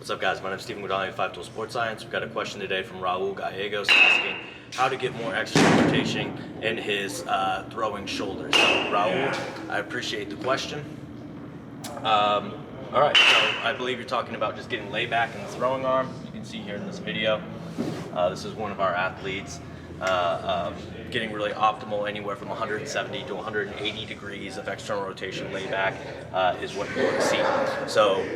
What's up, guys? My name is Stephen with 5 Tool Sports Science. We've got a question today from Raul Gallegos asking how to get more external rotation in his throwing shoulder. So, Raul, I appreciate the question. All right, so I believe you're talking about just getting layback in the throwing arm. You can see here in this video, this is one of our athletes getting really optimal. Anywhere from 170 to 180 degrees of external rotation layback is what you want to see. So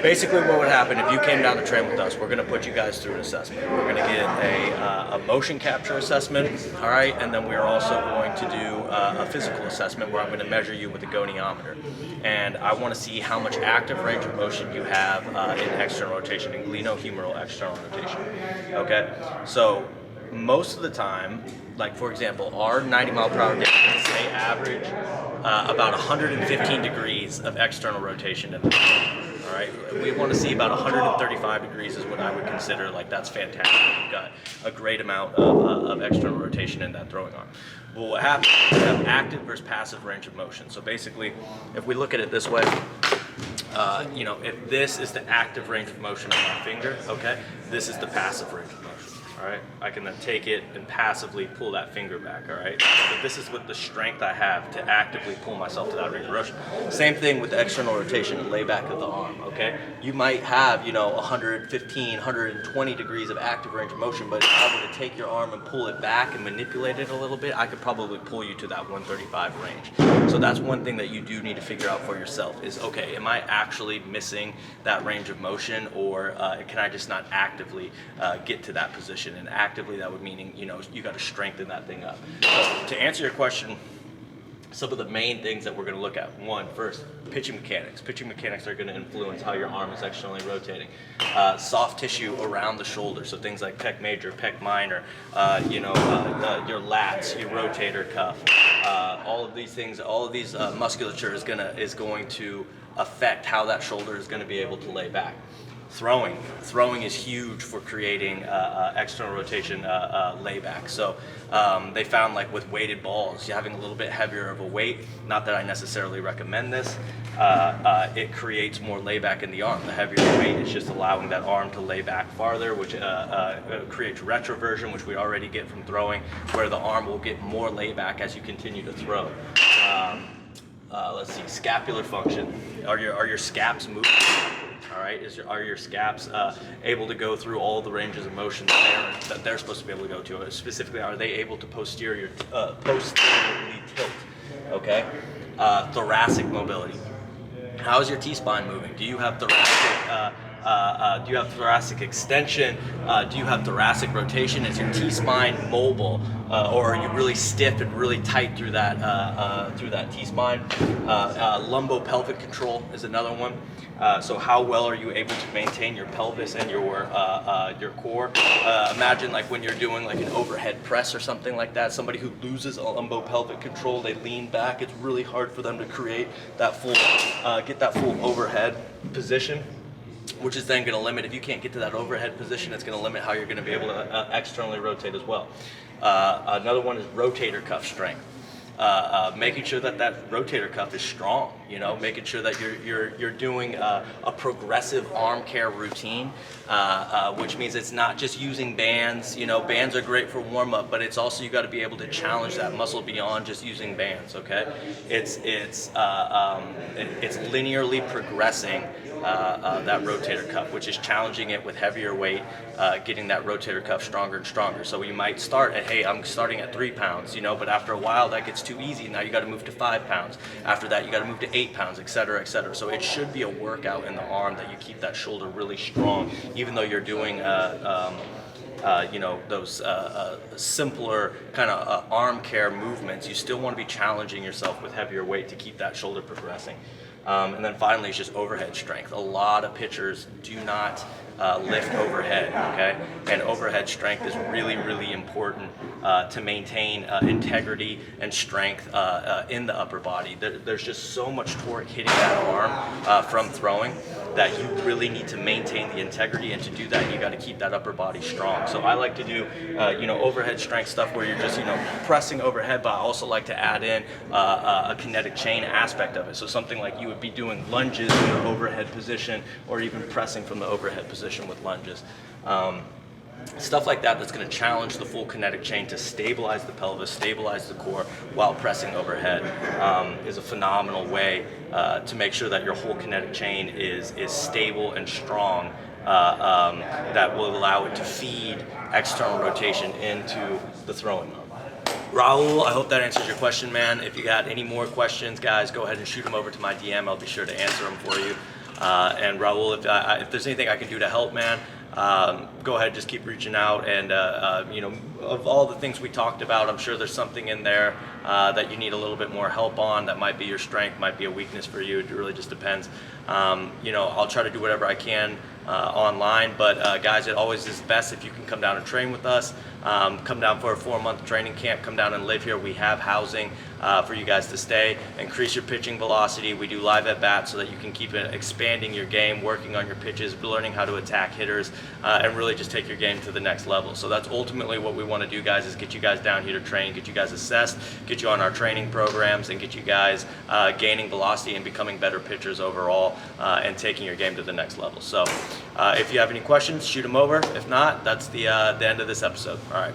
basically what would happen if you came down to train with us, we're going to put you guys through an assessment. We're going to get a motion capture assessment, all right, and then we're also going to do a physical assessment where I'm going to measure you with a goniometer. And I want to see how much active range of motion you have in external rotation, in glenohumeral external rotation, okay? So most of the time, like for example, our 90 mile per hour days, they average about 115 degrees of external rotation in the all right, we want to see about 135 degrees is what I would consider like that's fantastic. You've got a great amount of external rotation in that throwing arm. Well, what happens is you have active versus passive range of motion. So basically, if we look at it this way, you know, if this is the active range of motion of my finger, okay, this is the passive range of motion. All right, I can then take it and passively pull that finger back, all right? But this is with the strength I have to actively pull myself to that range of motion. Same thing with the external rotation and layback of the arm, okay? You might have, you know, 115, 120 degrees of active range of motion, but if I were to take your arm and pull it back and manipulate it a little bit, I could probably pull you to that 135 range. So that's one thing that you do need to figure out for yourself is, okay, am I actually missing that range of motion, or can I just not actively get to that position? And actively, that would mean, you know, you got to strengthen that thing up. So to answer your question, some of the main things that we're going to look at. One, first, pitching mechanics. Pitching mechanics are going to influence how your arm is externally rotating. Soft tissue around the shoulder, so things like pec major, pec minor, you know, your lats, your rotator cuff, all of these things, all of these musculature is going to affect how that shoulder is going to be able to lay back. Throwing is huge for creating external rotation layback. So they found, like with weighted balls, having a little bit heavier of a weight, not that I necessarily recommend this, it creates more layback in the arm. The heavier the weight is just allowing that arm to lay back farther, which creates retroversion, which we already get from throwing, where the arm will get more layback as you continue to throw. Let's see, scapular function. Are your scaps moving? All right, are your scaps able to go through all the ranges of motion that they're supposed to be able to go to? Specifically, are they able to posteriorly tilt? Okay, thoracic mobility. How is your T-spine moving? Do you have thoracic extension? Do you have thoracic rotation? Is your T-spine mobile, or are you really stiff and really tight through that T-spine? Lumbo pelvic control is another one. So how well are you able to maintain your pelvis and your core? Imagine like when you're doing like an overhead press or something like that, somebody who loses a lumbo pelvic control, they lean back. It's really hard for them to create that full, get that full overhead position, which is then going to limit, if you can't get to that overhead position, it's going to limit how you're going to be able to externally rotate as well. Another one is rotator cuff strength. Making sure that rotator cuff is strong, you know, making sure that you're doing a progressive arm care routine, which means it's not just using bands. You know, bands are great for warm up, but it's also, you got to be able to challenge that muscle beyond just using bands. Okay, it's linearly progressing that rotator cuff, which is challenging it with heavier weight, getting that rotator cuff stronger and stronger. So you might start at, hey, I'm starting at 3 pounds, you know, but after a while that gets too easy. Now you got to move to 5 pounds. After that, you got to move to 8 pounds, et cetera, et cetera. So it should be a workout in the arm that you keep that shoulder really strong, even though you're doing you know, those simpler kind of arm care movements. You still want to be challenging yourself with heavier weight to keep that shoulder progressing. And then finally, it's just overhead strength. A lot of pitchers do not lift overhead, okay? And overhead strength is really, really important to maintain integrity and strength in the upper body. There's just so much torque hitting that arm from throwing that you really need to maintain the integrity, and to do that, you got to keep that upper body strong. So I like to do, overhead strength stuff where you're just, pressing overhead, but I also like to add in a kinetic chain aspect of it. So something like you would be doing lunges in the overhead position, or even pressing from the overhead position with lunges. Stuff like that that's going to challenge the full kinetic chain to stabilize the pelvis, stabilize the core while pressing overhead, is a phenomenal way to make sure that your whole kinetic chain is stable and strong, that will allow it to feed external rotation into the throwing mode. Raul, I hope that answers your question, man. If you got any more questions, guys, go ahead and shoot them over to my DM. I'll be sure to answer them for you. And Raul, if there's anything I can do to help, man, go ahead, just keep reaching out. And of all the things we talked about, I'm sure there's something in there that you need a little bit more help on. That might be your strength, might be a weakness for you. It really just depends. I'll try to do whatever I can online, but guys, it always is best if you can come down and train with us. Come down for a 4-month training camp. Come down and live here. We have housing for you guys to stay. Increase your pitching velocity. We do live at bat so that you can keep expanding your game, working on your pitches, learning how to attack hitters, and really just take your game to the next level. So that's ultimately what we want to do, guys, is get you guys down here to train, get you guys assessed, get you on our training programs, and get you guys gaining velocity and becoming better pitchers overall, and taking your game to the next level. So if you have any questions, shoot them over. If not, that's the end of this episode. All right.